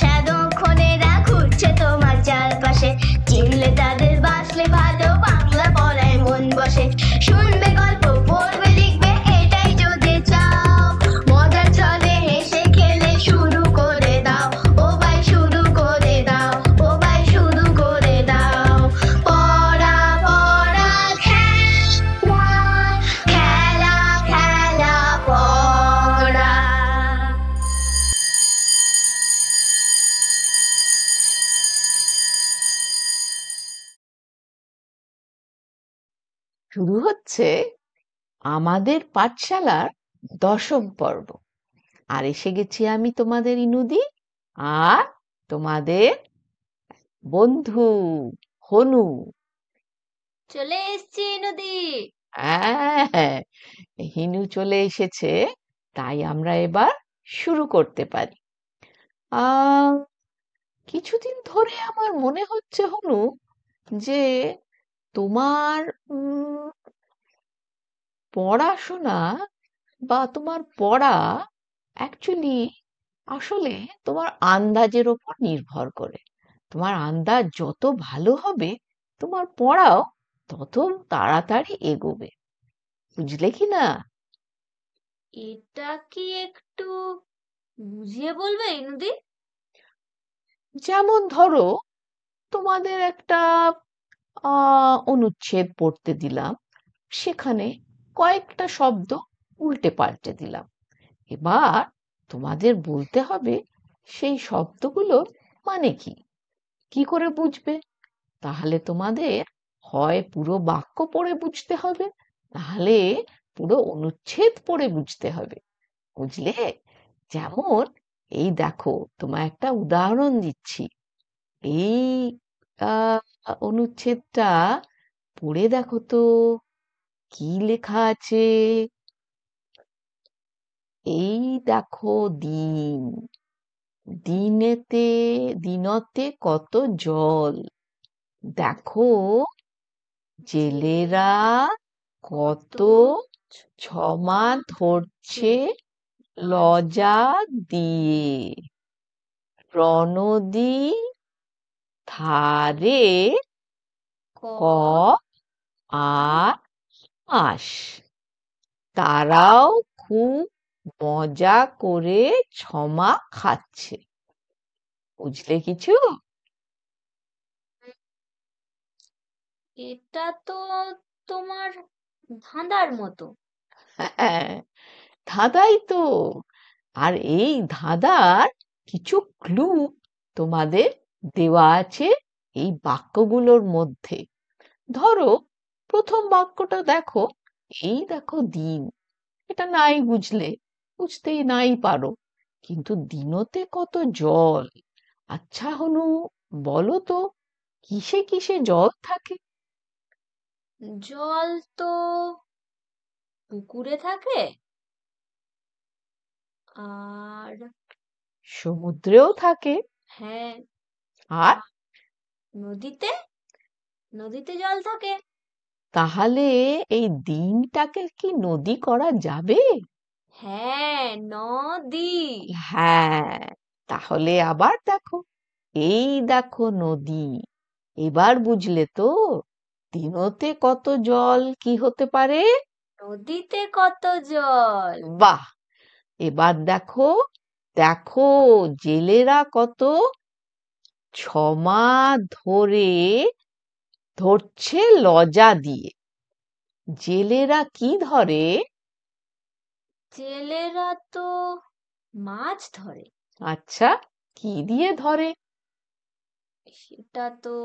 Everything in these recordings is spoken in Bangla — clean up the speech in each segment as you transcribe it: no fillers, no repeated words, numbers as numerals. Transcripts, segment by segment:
সাধক্ষণেরা ঘুরছে তোমার চারপাশে, চিনলে তাদের বাঁচলে ভালো, বাংলা পড়ায় মন বসে। শুনবে গল্প, পড়বে লিখবে, এটাই যদি চাও, মজার চলে হেসে খেলে শুরু করে দাও, ও ভাই শুরু করে দাও, ও ভাই শুরু করে দাও। পড়া পড়া খেলা, খেলা খেলা পড়া। শুরু হচ্ছে আমাদের পাঠশালার 10ম পর্ব। আর এসে গেছি আমি তোমাদের ইনুদি আর তোমাদের বন্ধু হনু। চলে এসছি নদী। হ্যাঁ, হিনু চলে এসেছে, তাই আমরা এবার শুরু করতে পারি। আহ কিছুদিন ধরে আমার মনে হচ্ছে হনু যে তোমার পড়াশোনা বা তোমার পড়া অ্যাকচুয়ালি আসলে তোমার আন্দাজের ওপর নির্ভর করে। তোমার আন্দাজ যত ভালো হবে তোমার পড়াও তত তাড়াতাড়ি এগোবে, বুঝলে কি না? এটা কি একটু বুঝিয়ে বলবে নদী? যেমন ধরো তোমাদের একটা অনুচ্ছেদ পড়তে দিলাম, সেখানে কয়েকটা শব্দ উল্টে পাল্টে দিলাম। এবার তোমাদের বলতে হবে সেই শব্দগুলোর মানে কি। কি করে বুঝবে? তাহলে তোমাদের হয় পুরো বাক্য পড়ে বুঝতে হবে, নাহলে পুরো অনুচ্ছেদ পড়ে বুঝতে হবে, বুঝলে? যেমন এই দেখো, তোমায় একটা উদাহরণ দিচ্ছি। এই আহ, অনুচ্ছেদটা পড়ে দেখো তো কি লেখা আছে। এই দেখো, দিন, দিনতে কত জল, দেখো জেলেরা কত ছমা ধরছে লজা দিয়ে, রনদী ধারে ক আর মাস, তারাও খুব মজা করে ছমা খাচ্ছে। বুঝলে কিছু? এটা তো তোমার ধাঁধার মতো। হ্যাঁ, ধাঁধাই তো। আর এই ধাঁধার কিছু ক্লু তোমাদের দেওয়া আছে এই বাক্যগুলোর মধ্যে। ধরো প্রথম বাক্যটা দেখো, এই দেখো দিন, এটা নাই বুঝলে, বুঝতেই নাই পারো, কিন্তু দিনতে কত জল। আচ্ছা হনু, বলো তো কিসে কিসে জল থাকে? জল তো পুকুরে থাকে, আর সমুদ্রেও থাকে। হ্যাঁ, আর নদীতে, নদীতে জল থাকে। তাহলে এই দিনটাকে কি নদী করা যাবে? হ্যাঁ, নদী। হ্যাঁ, তাহলে আবার দেখো, এই দেখো নদী। এবার বুঝলে তো দিনতে কত জল কি হতে পারে? নদীতে কত জল। বাহ! এবার দেখো, দেখো জেলেরা কত ছমা ধরে ধরছে লজা দিয়ে। জেলেরা কি ধরে? জেলেরা তো মাছ ধরে। আচ্ছা, কি দিয়ে ধরে? সেটা তো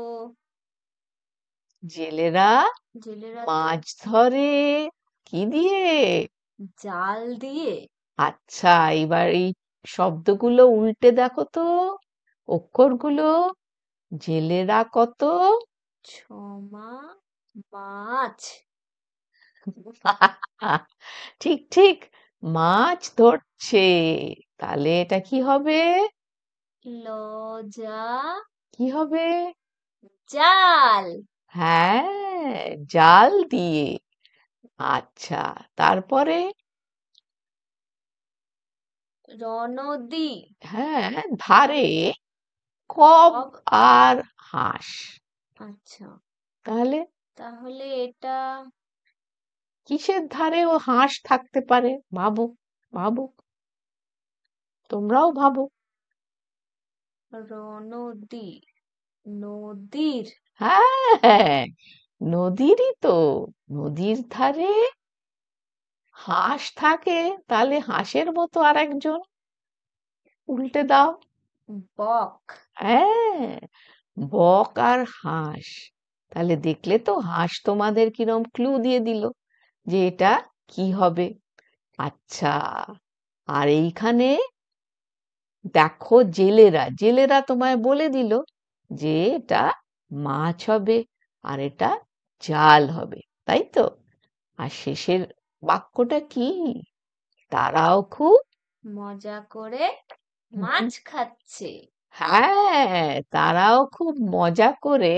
জেলেরা জেলেরা তো মাছ ধরে কি দিয়ে? জাল দিয়ে। আচ্ছা, এবার এই শব্দগুলো উল্টে দেখো তো, অক্ষরগুলো। জেলেরা কত ছমা মাছ। ঠিক ঠিক, মাছ ধরছে। তাহলে এটা কি হবে? লজা কি হবে? জাল। হ্যাঁ, জাল দিয়ে। আচ্ছা, তারপরে রনদী। হ্যাঁ, ধারে কব কব। আর হাঁস। আচ্ছা, তাহলে তাহলে এটা কিসের ধারে ও হাঁস থাকতে পারে? ভাবো, ভাবো, তোমরাও ভাবো। রনদী, নদীর। হ্যাঁ, নদীরই তো। নদীর ধারে হাঁস থাকে, তাহলে হাঁসের মতো আর একজন উল্টে দাও। বক। হ্যাঁ, বক আর হাঁস। তাহলে দেখলে তো, হাঁস তোমাদের কিরম ক্লু দিয়ে দিল যে এটা কি হবে। আচ্ছা, আর এইখানে দেখো, জেলেরা জেলেরা তোমায় বলে দিল যে এটা মাছ হবে আর এটা জাল হবে, তাই তো? আর শেষের বাক্যটা কি? তারাও খুব মজা করে মাছ খাচ্ছে। হ্যাঁ, তারাও খুব মজা করে,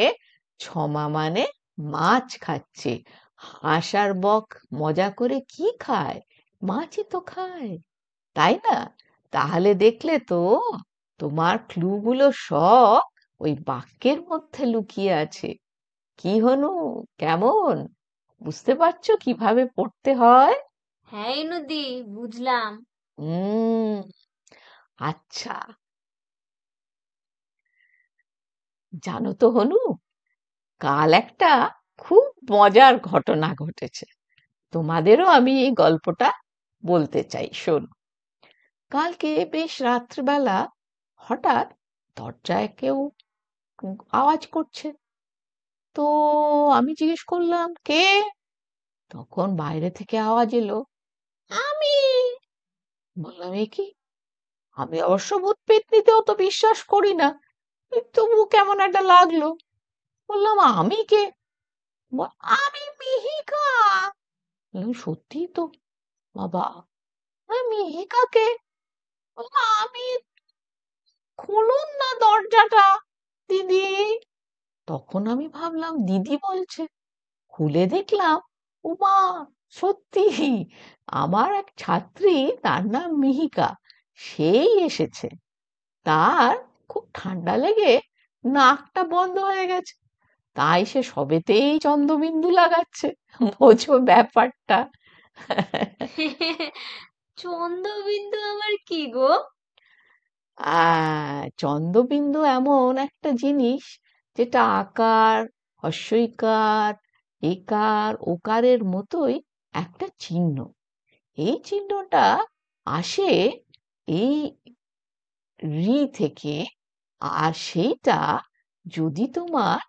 ছমা মানে মাছ খাচ্ছে। হাঁস আর বক মজা করে কি খায়? মাছই তো খায়, তাই না? তাহলে দেখলে তো, তোমার ক্লুগুলো সব ওই বাক্যের মধ্যে লুকিয়ে আছে। কি হনু, কেমন? বুঝতে পারছো কিভাবে পড়তে হয়? হ্যাঁ নদী, বুঝলাম। হুম, আচ্ছা। জানো তো হনু, কাল একটা খুব মজার ঘটনা ঘটেছে। তোমাদেরও আমি এই গল্পটা বলতে চাই, শোনো। কালকে বেশ রাত্রিবেলা হঠাৎ দরজায় কেউ আওয়াজ করছে। তো আমি জিজ্ঞেস করলাম, কে? তখন বাইরে থেকে আওয়াজ এলো, আমি। বললাম, এ কি? আমি অবশ্য ভূত পেত্নীতে অত বিশ্বাস করি না, তবু কেমন একটা লাগলো। বললাম, আমি কে? আমি মিহিকা। বললাম, সত্যি তো, বাবা, মিহিকাকে? বললাম, আমি। খুলুন না দরজাটা, দিদি। তখন আমি ভাবলাম দিদি বলছে, খুলে দেখলাম, উমা, সত্যি আমার এক ছাত্রী, তার নাম মিহিকা, সেই এসেছে। তার খুব ঠান্ডা লেগে নাকটা বন্ধ হয়ে গেছে, তাই সে সবেতেই চন্দ্রবিন্দু লাগাচ্ছে। বোঝো ব্যাপারটা? চন্দ্রবিন্দু আবার কি গো? চন্দ্রবিন্দু এমন একটা জিনিস, যেটা আকার, হস্যইকার, একার, ওকারের মতোই একটা চিহ্ন। এই চিহ্নটা আসে এই রি থেকে। আর সেইটা যদি তোমার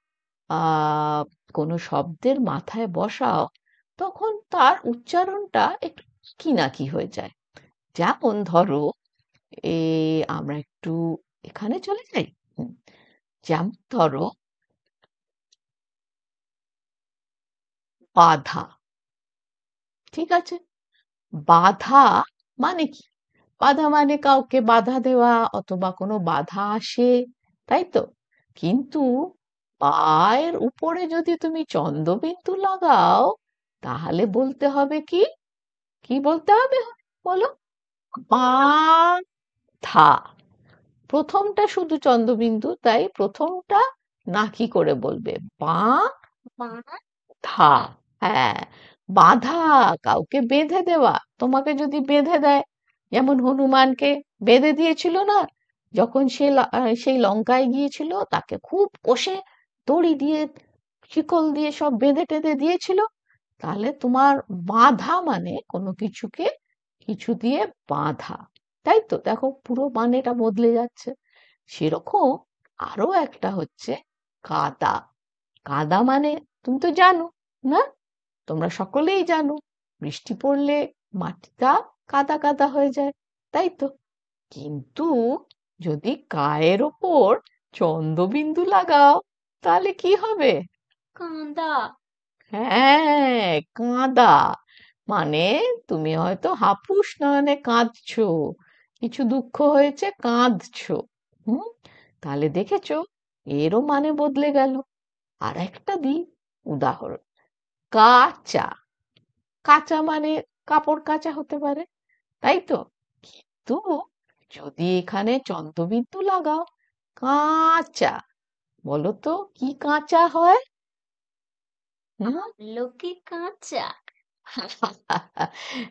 আহ কোনো শব্দের মাথায় বসাও, তখন তার উচ্চারণটা একটু কি না কি হয়ে যায়। যেমন ধরো, আমরা একটু এখানে চলে যাই। হুম, যেমন ধরো, বাধা। ঠিক আছে, বাধা মানে কি? বাধা মানে কাউকে বাধা দেওয়া, অথবা কোনো বাধা আসে, তাই তো? কিন্তু পায়ের উপরে যদি তুমি চন্দ্রবিন্দু লাগাও, তাহলে বলতে হবে কি? কি বলতে হবে, বলো? বাধা। প্রথমটা শুধু চন্দ্রবিন্দু, তাই প্রথমটা না কি করে বলবে? বাঁধা। বাধা। হ্যাঁ, বাধা, কাউকে বেঁধে দেওয়া। তোমাকে যদি বেঁধে দেয়, যেমন হনুমানকে বেঁধে দিয়েছিল না, যখন সে সেই লঙ্কায় গিয়েছিল, তাকে খুব কষে দড়ি দিয়ে, শিকল দিয়ে সব বেঁধে টেঁধে দিয়েছিল। তাহলে তোমার বাঁধা মানে কোনো কিছুকে কিছু দিয়ে বাঁধা, তাই তো? দেখো, পুরো মানেটা বদলে যাচ্ছে। সেরকম আরো একটা হচ্ছে কাদা। কাদা মানে তুমি তো জানো, না? তোমরা সকলেই জানো, বৃষ্টি পড়লে মাটিটা কাদা কাদা হয়ে যায়, তাই তো? কিন্তু যদি গায়ের ওপর চন্দ্রবিন্দু লাগাও, তাহলে কি হবে? কাঁদা। হ্যাঁ, কাঁদা। মানে তুমি হয়তো হাপুস না মানে কাঁদছো, কিছু দুঃখ হয়েছে, কাঁদছো। হুম, তাহলে দেখেছো, এরও মানে বদলে গেল। আর একটা দিই উদাহরণ, কাঁচা। কাঁচা মানে কাপড় কাচা হতে পারে, তাই তো? কিন্তু যদি এখানে চন্দ্রবিন্দু লাগাও, কাঁচা, বলো তো কি কাঁচা হয়? হুম? আমলকি কাঁচা।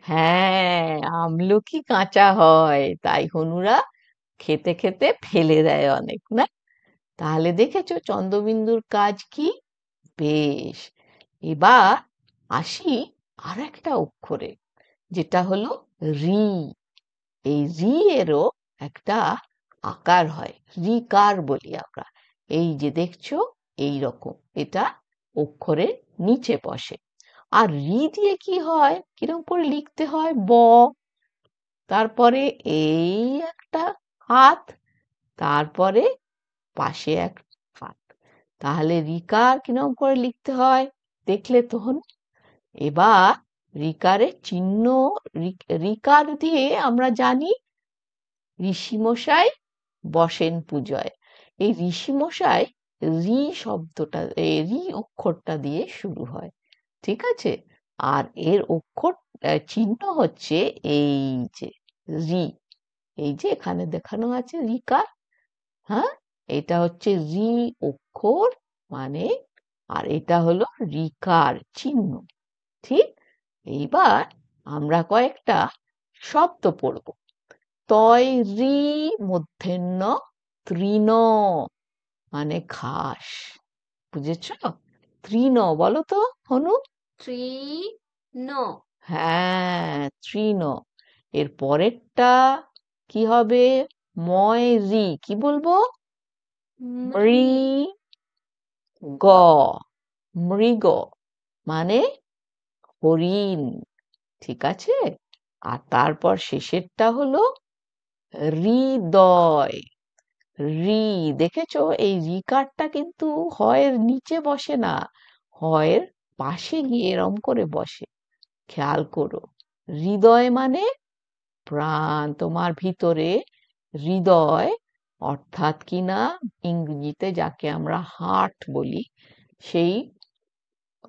হ্যাঁ, আমলকি কাঁচা হয়, তাই হনুরা খেতে খেতে ফেলে দেয় অনেক, না? তাহলে দেখেছো চন্দ্রবিন্দুর কাজ কি? বেশ, এবার আসি আর একটা অক্ষরে, যেটা হলো রি। এই রি এরও একটা আকার হয়, রিকার বলি আমরা। এই যে দেখছো, এই রকম এটা অক্ষরের নিচে বসে। আর রি দিয়ে কি হয়, কিরকম করে লিখতে হয়? ব, তারপরে এই একটা হাত, তারপরে পাশে এক হাত। তাহলে রিকার কিরকম করে লিখতে হয় দেখলে তখন। এবার রিকারের চিহ্ন, রিকার দিয়ে আমরা জানি ঋষিমশাই বসেন পূজয়। এই ঋষিমশাই রি শব্দটা, এই রি অক্ষরটা দিয়ে শুরু হয়, ঠিক আছে? আর এর অক্ষর চিহ্ন হচ্ছে এই যে রি, এই যে এখানে দেখানো আছে রিকার। হ্যাঁ, এটা হচ্ছে রি অক্ষর মানে, আর এটা হলো রিকার চিহ্ন, ঠিক? এইবার আমরা কয়েকটা শব্দ পড়ব। তৈরি মূর্ধন্য তৃণ, মানে ঘাস, বুঝেছ? তৃণ বলো তো হনু। তৃণ। হ্যাঁ, তৃণ। এর পরেরটা কি হবে? ময় রি, কি বলবো? মৃ। মৃগ, মৃগ মানে হরিণ, ঠিক আছে? আর তারপর শেষেরটা হলো হৃদয়, রি। দেখেছো এই রিকারটা কিন্তু হয়ের নিচে বসে না, হয়ের পাশে গিয়ে এরম করে বসে, খেয়াল করো। হৃদয় মানে প্রাণ, তোমার ভিতরে হৃদয়, অর্থাৎ কিনা ইংরেজিতে যাকে আমরা হার্ট বলি, সেই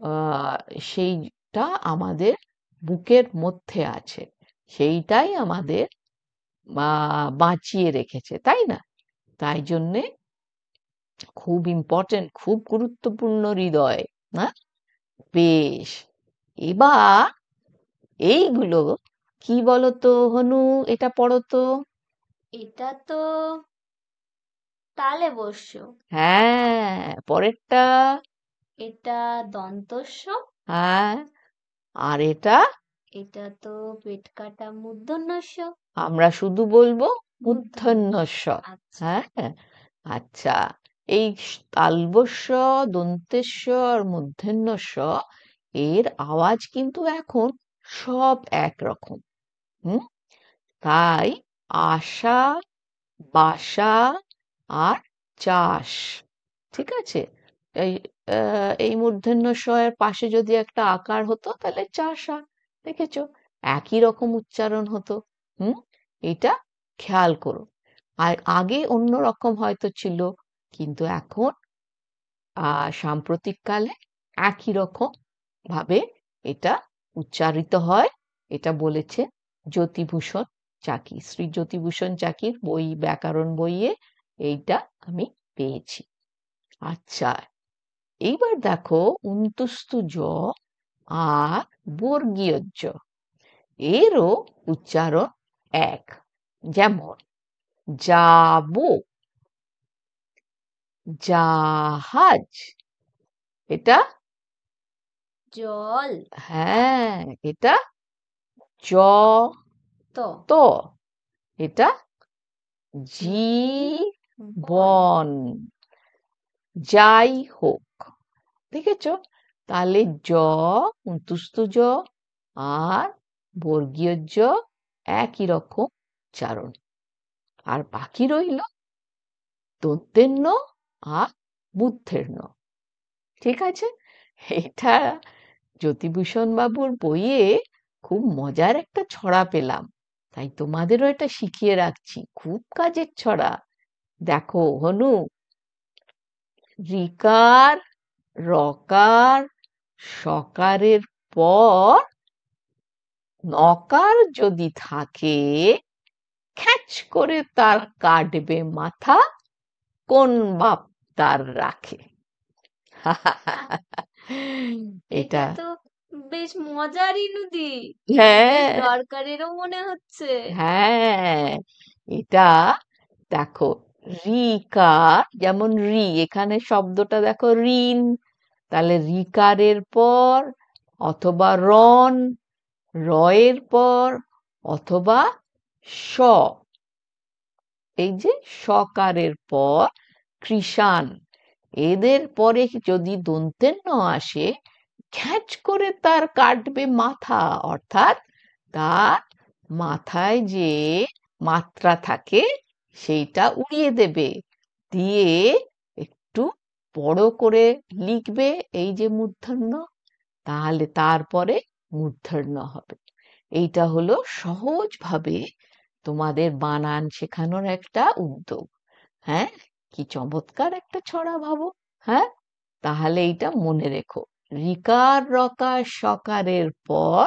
আহ সেইটা আমাদের বুকের মধ্যে আছে, সেইটাই আমাদের বাঁচিয়ে রেখেছে, তাই না? তাই জন্যে খুব ইম্পর্টেন্ট, খুব গুরুত্বপূর্ণ হৃদয়, না? বেশ, এবার এইগুলো কি বলতো হনু, এটা পড়ো তো। এটা তো তালে বস্য। হ্যাঁ, পরেরটা। এটা দন্তস্য। হ্যাঁ, আর এটা এটা তো পেট কাটা মূর্ধন্যস্য। আমরা শুধু বলবো মূর্ধন্য। মূর্ধন্য ষ। আচ্ছা। হ্যাঁ, আচ্ছা, এই তালবস্য, দন্তেশ্ব আর মূর্ধন্য ষ এর আওয়াজ কিন্তু এখন সব একরকম। হুম, তাই আশা, বাসা আর চাষ, ঠিক আছে? এই এই মূর্ধন্য ষ এর পাশে যদি একটা আকার হতো তাহলে চাষা, দেখেছো? একই রকম উচ্চারণ হতো। হুম, এটা খেয়াল করো। আর আগে অন্য রকম হয়তো ছিল, কিন্তু এখন সাম্প্রতিককালে একই রকম ভাবে এটা উচ্চারিত হয়। এটা বলেছে জ্যোতিভূষণ চাকি, শ্রী জ্যোতিভূষণ চাকির বই, ব্যাকরণ বইয়ে এইটা আমি পেয়েছি। আচ্ছা, এইবার দেখো উন্তুস্তু জ আর বর্গীয় জ, এরও উচ্চারণ এক। যেমন যাবো, জাহাজ, এটা জল। হ্যাঁ, এটা জ, তো তো এটা জীবন। জীবন, যাই হোক, দেখেছো? তাহলে জ, উন্তুস্তু জ আর বর্গীয় জ একই রকম উচ্চারণ। আর বাকি রইল দন্তের ন আর মূর্ধের ণ, ঠিক আছে? এটা জ্যোতিভূষণ বাবুর বইয়ে খুব মজার একটা ছড়া পেলাম, তাই তোমাদেরও এটা শিখিয়ে রাখছি, খুব কাজের ছড়া। দেখো হনু, রিকার, রকার, সকারের পর নকার যদি থাকে, খ্যাঁচ করে তার কাটবে মাথা, কোন বাপ তার রাখে। এটা এটা তো বেশ মজারই নদী, বেশ হ্যাঁ দরকারেরও মনে হচ্ছে। হ্যাঁ এটা দেখো, রিকার যেমন এখানে শব্দটা দেখো ঋণ, তাহলে রিকারের পর অথবা রন, রয়ের পর অথবা স, এই যে সকারের পর কৃষাণ, এদের পরে যদি দন্তের ন আসে, খ্যাঁচ করে তার কাটবে মাথা, অর্থাৎ তার মাথায় যে মাত্রা থাকে সেইটা উড়িয়ে দেবে, দিয়ে একটু বড় করে লিখবে এই যে মূর্ধন্য, তাহলে তারপরে মূর্ধন্য হবে। এইটা হলো সহজভাবে তোমাদের বানান শেখানোর একটা উদ্যোগ। হ্যাঁ, কি চমৎকার একটা ছড়া ভাবো। হ্যাঁ, তাহলে এইটা মনে রেখো, রিকার রকার সকারের পর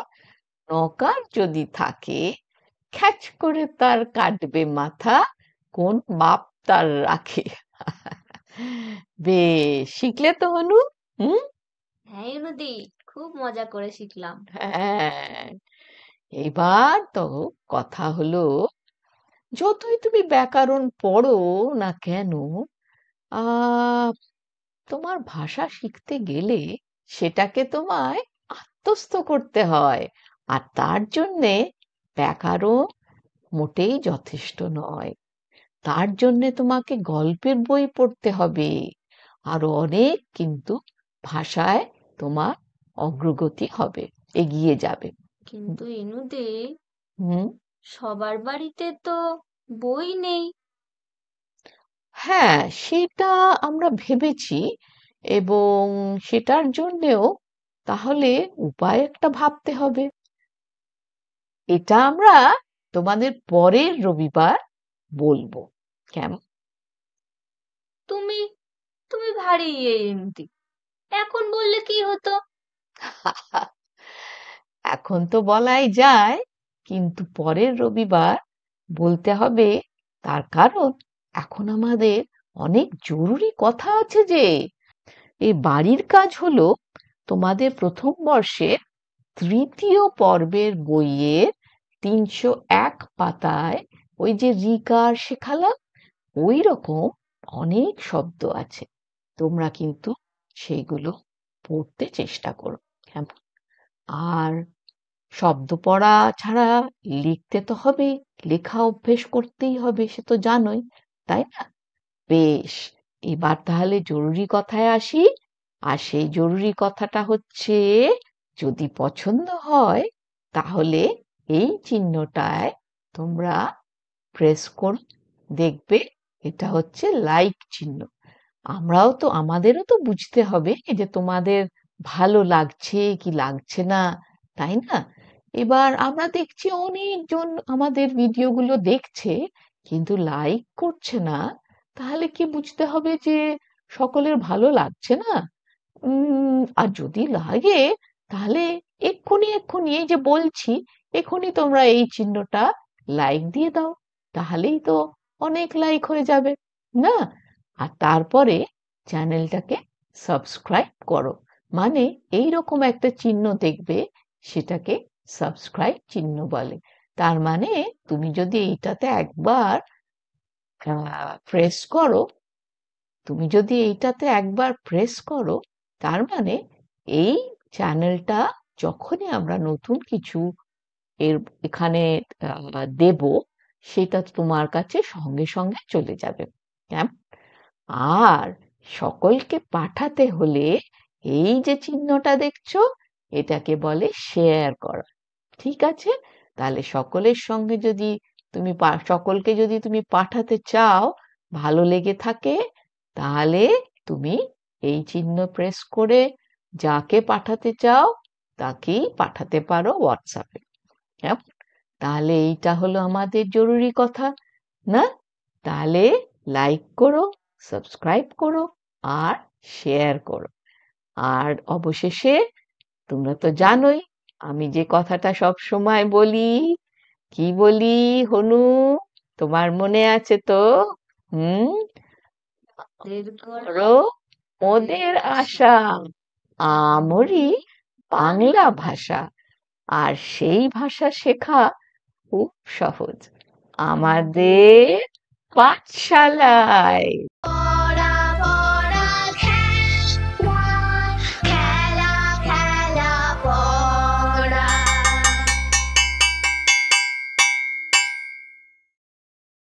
নকার যদি থাকে, খ্যাচ করে তার কাটবে মাথা, কোন বাপ তার রাখে। বেশ, শিখলে তো হনু? হুম। হ্যাঁ নদী, খুব মজা করে শিখলাম। হ্যাঁ, এবার তো কথা হলো, যতই তুমি ব্যাকরণ পড়ো না কেন, আহ তোমার ভাষা শিখতে গেলে সেটাকে তোমায় আত্মস্থ করতে হয়, আর তার জন্যে ব্যাকরণ মোটেই যথেষ্ট নয়। তার জন্যে তোমাকে গল্পের বই পড়তে হবে, আরো অনেক কিন্তু ভাষায় তোমার অগ্রগতি হবে, এগিয়ে যাবে। কিন্তু নদী, হুম। সবার বাড়িতে তো বই নেই। হ্যাঁ, সেটা আমরা ভেবেছি, এবং সেটার জন্যেও তাহলে উপায় একটা ভাবতে হবে। এটা আমরা তোমাদের পরের রবিবার বলবো, কেমন? তুমি তুমি ভারী নদী, এখন বললে কি হতো? এখন তো বলাই যায়, কিন্তু পরের রবিবার বলতে হবে। তার কারণ এখন আমাদের অনেক জরুরি কথা আছে যে, এই বাড়ির কাজ হলো তোমাদের প্রথম বর্ষের তৃতীয় পর্বের বইয়ের ৩০১ পাতায় ওই যে রিকার শেখালাম, ওই রকম অনেক শব্দ আছে। তোমরা কিন্তু সেইগুলো পড়তে চেষ্টা করো, কেমন? আর শব্দ পড়া ছাড়া লিখতে তো হবে, লেখা অভ্যেস করতেই হবে, সে তো জানোই, তাই না? বেশ, এবার তাহলে জরুরি কথায় আসি। আর সেই জরুরি কথাটা হচ্ছে, যদি পছন্দ হয় তাহলে এই চিহ্নটায় তোমরা প্রেস করো, দেখবে এটা হচ্ছে লাইক চিহ্ন। আমাদেরও তো বুঝতে হবে যে তোমাদের ভালো লাগছে কি লাগছে না, তাই না? এবার আমরা দেখছি অনেকজন আমাদের ভিডিওগুলো দেখছে কিন্তু লাইক করছে না, তাহলে কি বুঝতে হবে যে সকলের ভালো লাগছে না? আর যদি লাগে, তাহলে এক্ষুনি এক্ষুনি এই যে বলছি, এক্ষুনি তোমরা এই চিহ্নটা লাইক দিয়ে দাও, তাহলেই তো অনেক লাইক হয়ে যাবে, না? আর তারপরে চ্যানেলটাকে সাবস্ক্রাইব করো, মানে এই রকম একটা চিহ্ন দেখবে, সেটাকে সাবস্ক্রাইব চিহ্ন বলে। তার মানে তুমি যদি এইটাতে একবার প্রেস করো, তার মানে এই চ্যানেলটা যখনই আমরা নতুন কিছু এর এখানে দেব, সেটা তোমার কাছে সঙ্গে সঙ্গে চলে যাবে, কেমন? আর সকলকে পাঠাতে হলে এই যে চিহ্নটা দেখছো, এটাকে বলে শেয়ার করা। ঠিক আছে? তাহলে সকলের সঙ্গে যদি সকলকে যদি তুমি পাঠাতে চাও, ভালো লেগে থাকে, তাহলে তুমি এই চিহ্ন প্রেস করে যাকে পাঠাতে চাও তাকেই পাঠাতে পারো হোয়াটসঅ্যাপে। কেমন? তাহলে এইটা হলো আমাদের জরুরি কথা, না? তাহলে লাইক করো, সাবস্ক্রাইব করো, আর শেয়ার করো। আর অবশেষে তোমরা তো জানোই আমি যে কথাটা সব সময় বলি, কি বলি হনু? তোমার মনে আছে তো? হুম, দের করো করো মোদের আশা, আমরি বাংলা ভাষা। আর সেই ভাষা শেখা খুব সহজ আমাদের পাঠশালায়।